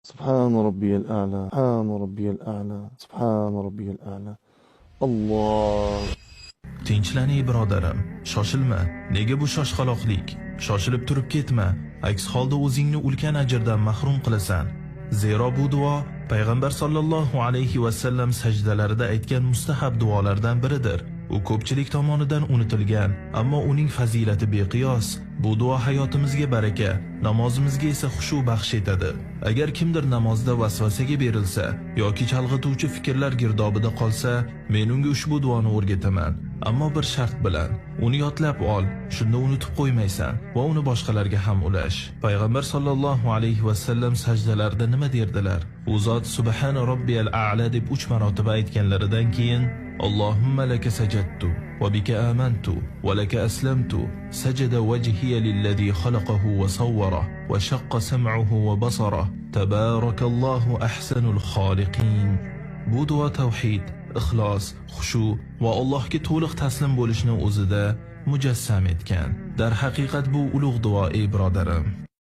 سبحان ربي الأعلى سبحان ربي الأعلى سبحان ربي الأعلى الله. Tinchlan ey birodarim, shoshilma. Nega bu shoshqaloqlik? Shoshilib turib ketma. Aks holda o'zingni ulkan ajrdan mahrum qilasan. Zero bu duo payg'ambar sollallohu alayhi va sallam sajdalarida aytgan mustahab duolardan biridir. U ko'pchilik tomonidan unutilgan, ammo uning fazilati beqiyos. Bu duo hayotimizga baraka, namozimizga esa xushu baxsh etadi. Agar kimdir namozda vasvasaga berilsa yoki chalg'ituvchi fikrlar girdobida qolsa, men unga ushbu duoni o'rgataman. Ammo bir shart bilan, uni yodlab ol, shunda unutib qo'ymaysan va uni boshqalarga ham ulash. Payg'ambar sollallohu alayhi va sallam sajdalarida nima derdilar? U zot subhana robbiyal a'la deb 3 marotaba aytganlaridan keyin Allohumma laka sajadtu va bika amantu va laka aslamtu sajada wajhiya lilladhi khalaqahu va sawwara va shaqqa sam'uhu va basara tabarakallahu ahsanul khaliqin. Bu duo tavhid, ixlos, xushu va Allohga to'liq taslim bo'lishni o'zida mujassam etgan. Dar haqiqat bu ulug' duo ey birodarim.